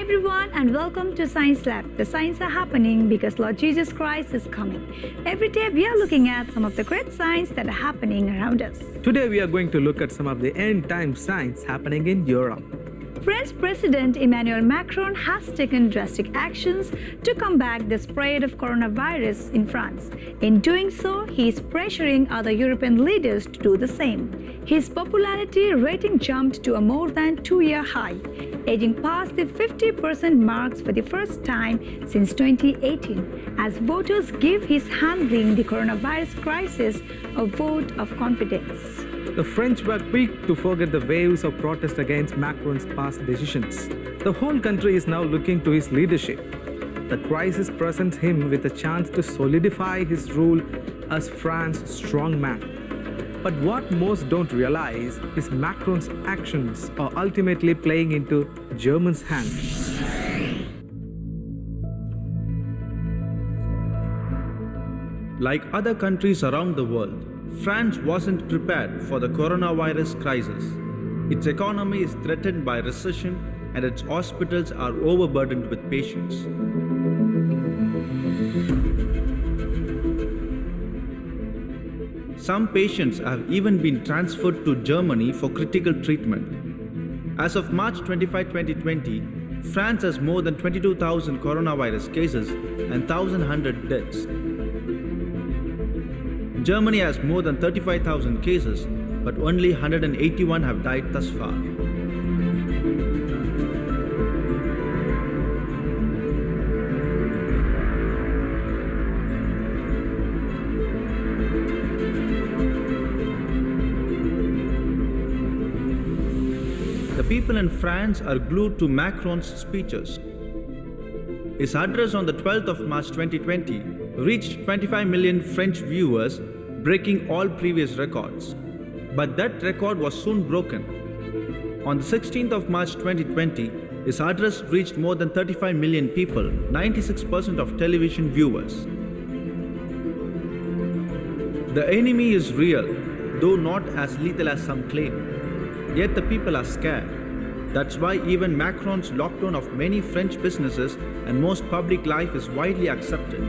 everyone, and welcome to Science Lab. The signs are happening because Lord Jesus Christ is coming. Every day we are looking at some of the great signs that are happening around us. Today we are going to look at some of the end time signs happening in Europe. French President Emmanuel Macron has taken drastic actions to combat the spread of coronavirus in France. In doing so, he is pressuring other European leaders to do the same. His popularity rating jumped to a more than 2-year high, edging past the 50% marks for the first time since 2018, as voters give his handling the coronavirus crisis a vote of confidence. The French were quick to forget the waves of protest against Macron's past decisions. The whole country is now looking to his leadership. The crisis presents him with a chance to solidify his rule as France's strong man. But what most don't realize is Macron's actions are ultimately playing into Germany's hands. Like other countries around the world, France wasn't prepared for the coronavirus crisis. Its economy is threatened by recession and its hospitals are overburdened with patients. Some patients have even been transferred to Germany for critical treatment. As of March 25, 2020, France has more than 22,000 coronavirus cases and 1,100 deaths. Germany has more than 35,000 cases, but only 181 have died thus far. The people in France are glued to Macron's speeches. His address on the 12th of March 2020 reached 25 million French viewers, breaking all previous records. But that record was soon broken. On the 16th of March 2020, his address reached more than 35 million people, 96% of television viewers. The enemy is real, though not as lethal as some claim. Yet the people are scared. That's why even Macron's lockdown of many French businesses and most public life is widely accepted.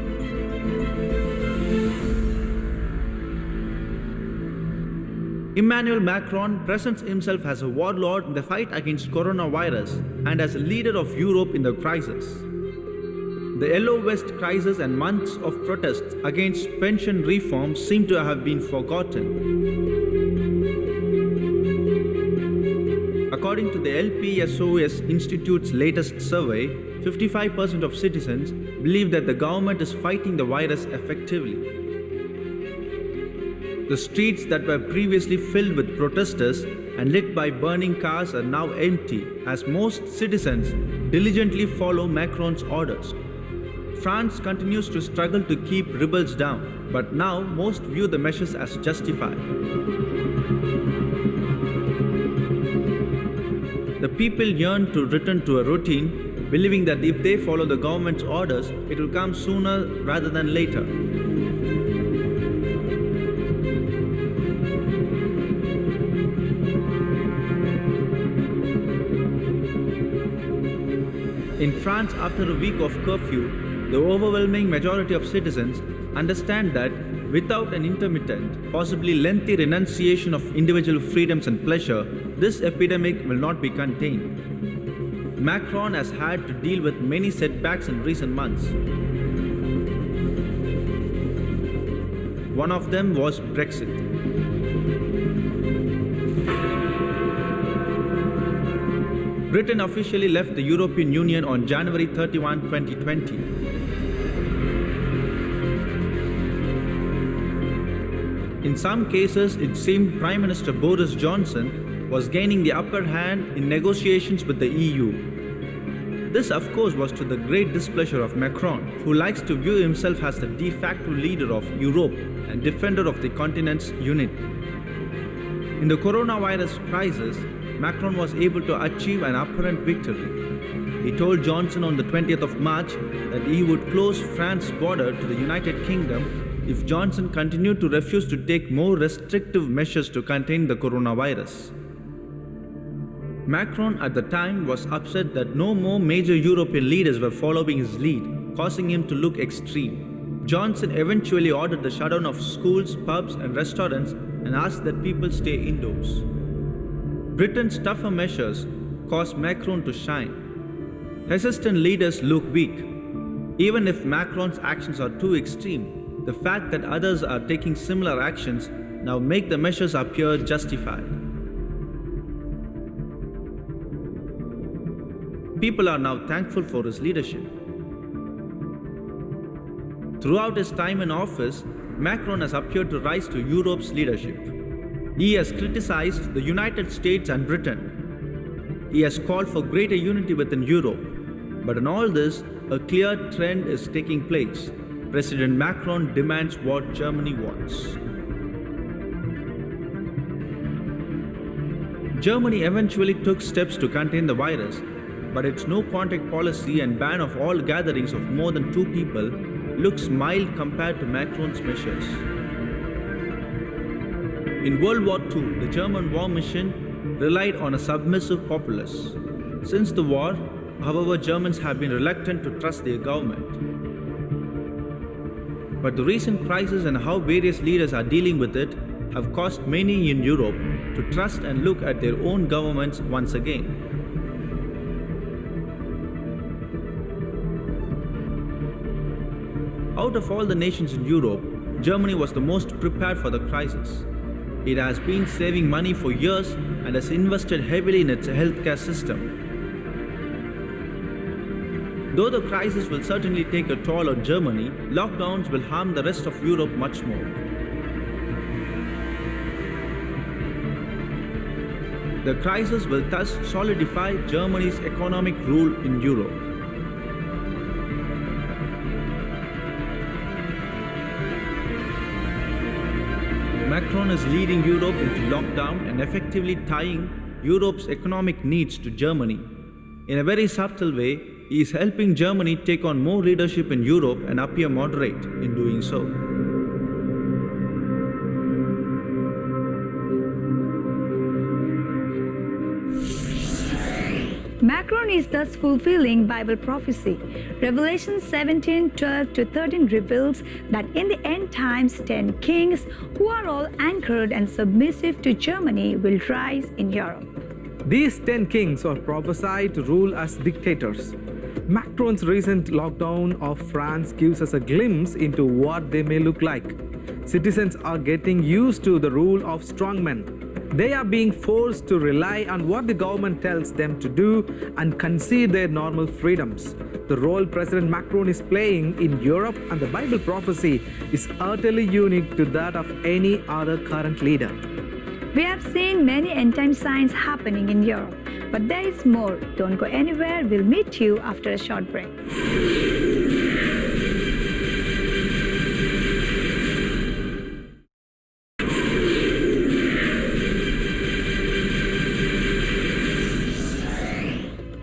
Emmanuel Macron presents himself as a warlord in the fight against coronavirus and as a leader of Europe in the crisis. The Yellow Vest crisis and months of protests against pension reform seem to have been forgotten. According to the LPSOS Institute's latest survey, 55% of citizens believe that the government is fighting the virus effectively. The streets that were previously filled with protesters and lit by burning cars are now empty, as most citizens diligently follow Macron's orders. France continues to struggle to keep rebels down, but now most view the measures as justified. The people yearn to return to a routine, believing that if they follow the government's orders, it will come sooner rather than later. In France, after a week of curfew, the overwhelming majority of citizens understand that without an intermittent, possibly lengthy renunciation of individual freedoms and pleasure, this epidemic will not be contained. Macron has had to deal with many setbacks in recent months. One of them was Brexit. Britain officially left the European Union on January 31, 2020. In some cases, it seemed Prime Minister Boris Johnson was gaining the upper hand in negotiations with the EU. This, of course, was to the great displeasure of Macron, who likes to view himself as the de facto leader of Europe and defender of the continent's unity. In the coronavirus crisis, Macron was able to achieve an apparent victory. He told Johnson on the 20th of March that he would close France's border to the United Kingdom if Johnson continued to refuse to take more restrictive measures to contain the coronavirus. Macron at the time was upset that no more major European leaders were following his lead, causing him to look extreme. Johnson eventually ordered the shutdown of schools, pubs, and restaurants and asked that people stay indoors. Britain's tougher measures caused Macron to shine. Hesitant leaders look weak. Even if Macron's actions are too extreme, the fact that others are taking similar actions now make the measures appear justified. People are now thankful for his leadership. Throughout his time in office, Macron has appeared to rise to Europe's leadership. He has criticized the United States and Britain. He has called for greater unity within Europe. But in all this, a clear trend is taking place. President Macron demands what Germany wants. Germany eventually took steps to contain the virus, but its no-contact policy and ban of all gatherings of more than 2 people looks mild compared to Macron's measures. In World War II, the German war machine relied on a submissive populace. Since the war, however, Germans have been reluctant to trust their government. But the recent crisis and how various leaders are dealing with it have caused many in Europe to trust and look at their own governments once again. Out of all the nations in Europe, Germany was the most prepared for the crisis. It has been saving money for years and has invested heavily in its healthcare system. Though the crisis will certainly take a toll on Germany, lockdowns will harm the rest of Europe much more. The crisis will thus solidify Germany's economic rule in Europe. Macron is leading Europe into lockdown and effectively tying Europe's economic needs to Germany. In a very subtle way, he is helping Germany take on more leadership in Europe and appear moderate in doing so. Macron is thus fulfilling Bible prophecy. Revelation 17:12-13 reveals that in the end times 10 kings who are all anchored and submissive to Germany will rise in Europe. These 10 kings are prophesied to rule as dictators. Macron's recent lockdown of France gives us a glimpse into what they may look like. Citizens are getting used to the rule of strongmen. They are being forced to rely on what the government tells them to do and concede their normal freedoms. The role President Macron is playing in Europe and the Bible prophecy is utterly unique to that of any other current leader. We have seen many end-time signs happening in Europe, but there is more. Don't go anywhere. We'll meet you after a short break.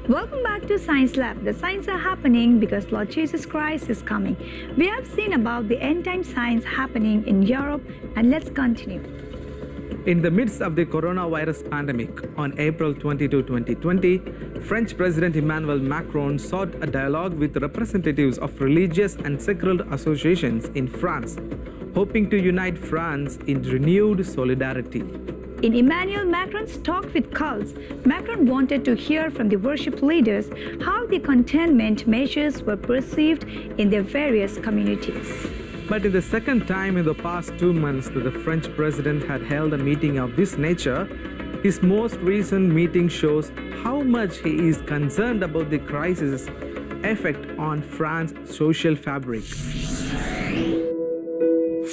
Welcome back to Science Lab. The signs are happening because Lord Jesus Christ is coming. We have seen about the end-time signs happening in Europe, and let's continue. In the midst of the coronavirus pandemic, on April 22, 2020, French President Emmanuel Macron sought a dialogue with representatives of religious and secular associations in France, hoping to unite France in renewed solidarity. In Emmanuel Macron's talk with cults, Macron wanted to hear from the worship leaders how the containment measures were perceived in their various communities. But in the second time in the past 2 months that the French president had held a meeting of this nature, his most recent meeting shows how much he is concerned about the crisis' effect on France's social fabric.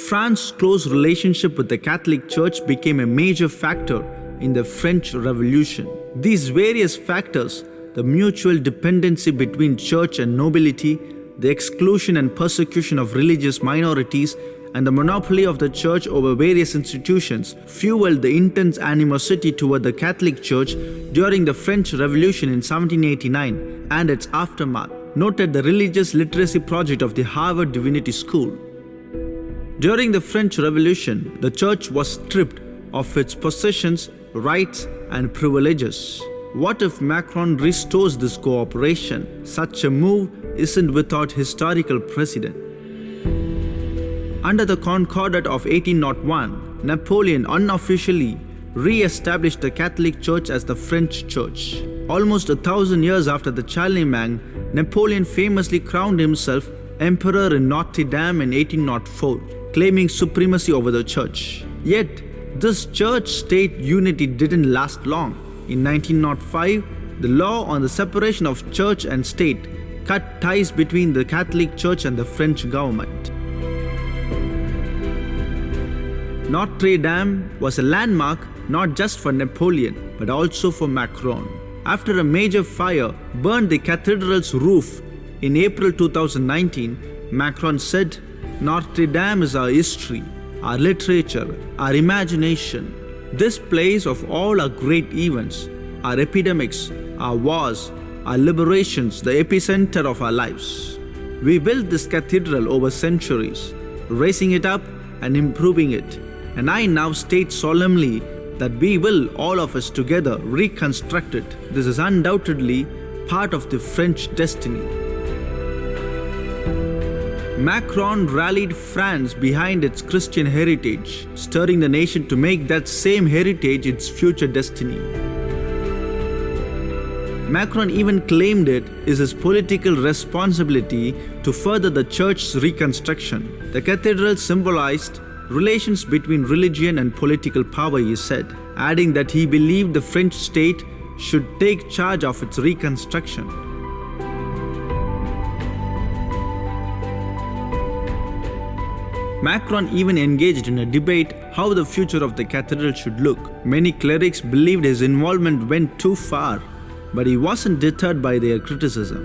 France's close relationship with the Catholic Church became a major factor in the French Revolution. These various factors, the mutual dependency between church and nobility, the exclusion and persecution of religious minorities, and the monopoly of the church over various institutions, fueled the intense animosity toward the Catholic Church during the French Revolution in 1789 and its aftermath, noted the religious literacy project of the Harvard Divinity School. During the French Revolution, the church was stripped of its possessions, rights, and privileges. What if Macron restores this cooperation? Such a move isn't without historical precedent. Under the Concordat of 1801, Napoleon unofficially re-established the Catholic Church as the French Church. Almost 1,000 years after the Charlemagne, Napoleon famously crowned himself emperor in Notre Dame in 1804, claiming supremacy over the church. Yet, this church-state unity didn't last long. In 1905, the law on the separation of church and state cut ties between the Catholic Church and the French government. Notre Dame was a landmark not just for Napoleon but also for Macron. After a major fire burned the cathedral's roof in April 2019, Macron said, "Notre Dame is our history, our literature, our imagination. This place of all our great events, our epidemics, our wars, our liberations, the epicenter of our lives. We built this cathedral over centuries, raising it up and improving it. And I now state solemnly that we will, all of us together, reconstruct it. This is undoubtedly part of the French destiny." Macron rallied France behind its Christian heritage, stirring the nation to make that same heritage its future destiny. Macron even claimed it is his political responsibility to further the church's reconstruction. The cathedral symbolized relations between religion and political power, he said, adding that he believed the French state should take charge of its reconstruction. Macron even engaged in a debate how the future of the cathedral should look. Many clerics believed his involvement went too far, but he wasn't deterred by their criticism.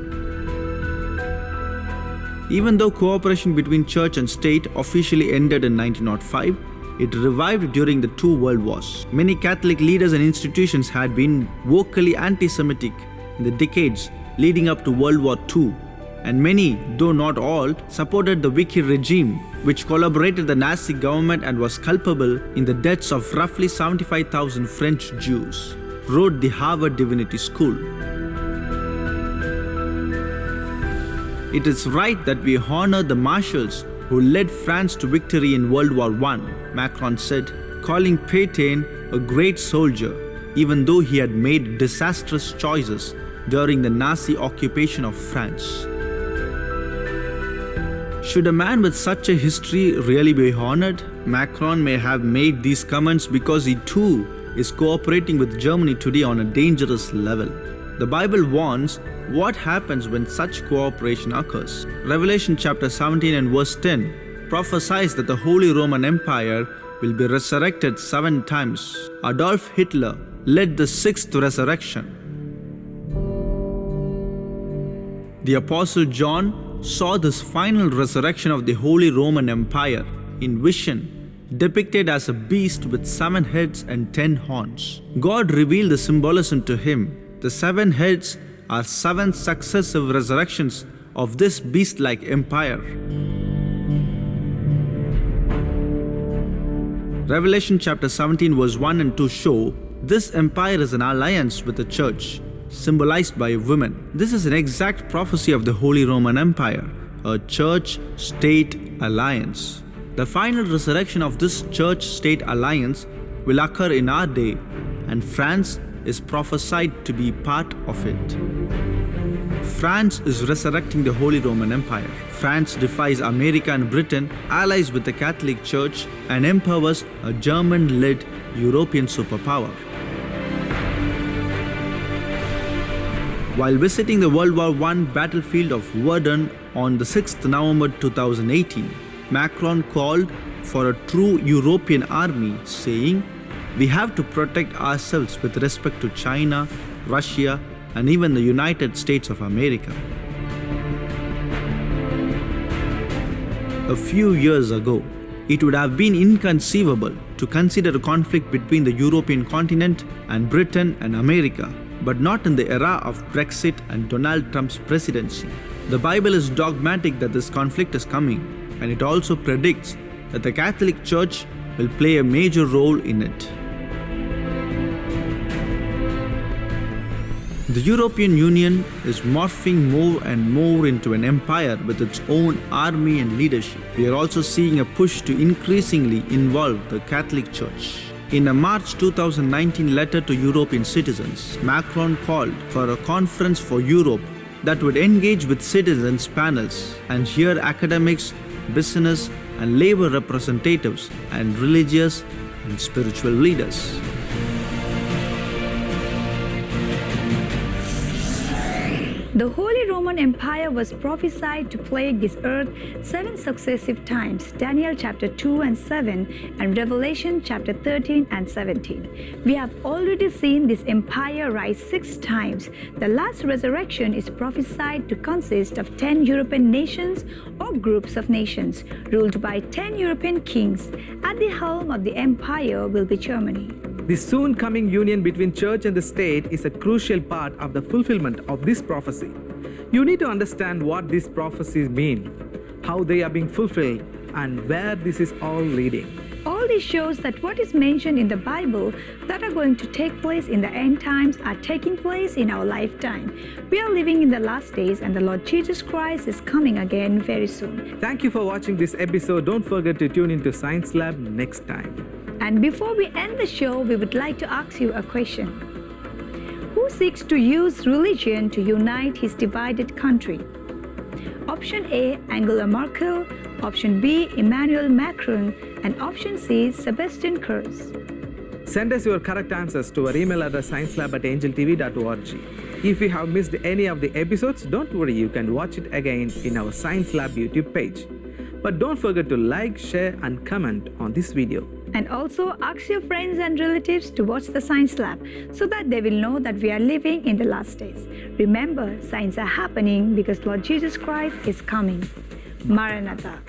Even though cooperation between church and state officially ended in 1905, it revived during the two world wars. Many Catholic leaders and institutions had been vocally anti-Semitic in the decades leading up to World War II, and many, though not all, supported the Vichy regime, which collaborated with the Nazi government and was culpable in the deaths of roughly 75,000 French Jews, wrote the Harvard Divinity School. It is right that we honor the marshals who led France to victory in World War I, Macron said, calling Pétain a great soldier, even though he had made disastrous choices during the Nazi occupation of France. Should a man with such a history really be honored? Macron may have made these comments because he too is cooperating with Germany today on a dangerous level. The Bible warns what happens when such cooperation occurs. Revelation chapter 17 and verse 10 prophesies that the Holy Roman Empire will be resurrected 7 times. Adolf Hitler led the 6th resurrection. The Apostle John saw this final resurrection of the Holy Roman Empire in vision, depicted as a beast with 7 heads and 10 horns. God revealed the symbolism to him. The 7 heads are 7 successive resurrections of this beast-like empire. Revelation chapter 17 verse 1 and 2 show this empire is an alliance with the church, symbolized by a woman. This is an exact prophecy of the Holy Roman Empire, a church-state alliance. The final resurrection of this church-state alliance will occur in our day, and France is prophesied to be part of it. France is resurrecting the Holy Roman Empire. France defies America and Britain, allies with the Catholic Church, and empowers a German-led European superpower. While visiting the World War I battlefield of Verdun on the 6th November 2018, Macron called for a true European army, saying, "We have to protect ourselves with respect to China, Russia, and even the United States of America." A few years ago, it would have been inconceivable to consider a conflict between the European continent and Britain and America, but not in the era of Brexit and Donald Trump's presidency. The Bible is dogmatic that this conflict is coming, and it also predicts that the Catholic Church will play a major role in it. The European Union is morphing more and more into an empire with its own army and leadership. We are also seeing a push to increasingly involve the Catholic Church. In a March 2019 letter to European citizens, Macron called for a conference for Europe that would engage with citizens panels and hear academics, business and labor representatives and religious and spiritual leaders. The Holy Roman Empire was prophesied to plague this earth 7 successive times, Daniel chapter 2 and 7 and Revelation chapter 13 and 17. We have already seen this empire rise 6 times. The last resurrection is prophesied to consist of 10 European nations or groups of nations, ruled by 10 European kings. At the helm of the empire will be Germany. The soon coming union between church and the state is a crucial part of the fulfillment of this prophecy. You need to understand what these prophecies mean, how they are being fulfilled, and where this is all leading. All this shows that what is mentioned in the Bible that are going to take place in the end times are taking place in our lifetime. We are living in the last days and the Lord Jesus Christ is coming again very soon. Thank you for watching this episode. Don't forget to tune into Science Lab next time. And before we end the show, we would like to ask you a question. Who seeks to use religion to unite his divided country? Option A, Angela Merkel. Option B, Emmanuel Macron. And option C, Sebastian Kurz. Send us your correct answers to our email address sciencelab@angeltv.org. If you have missed any of the episodes, don't worry, you can watch it again in our Science Lab YouTube page. But don't forget to like, share and comment on this video. And also ask your friends and relatives to watch the Science Lab so that they will know that we are living in the last days. Remember, signs are happening because Lord Jesus Christ is coming. Maranatha.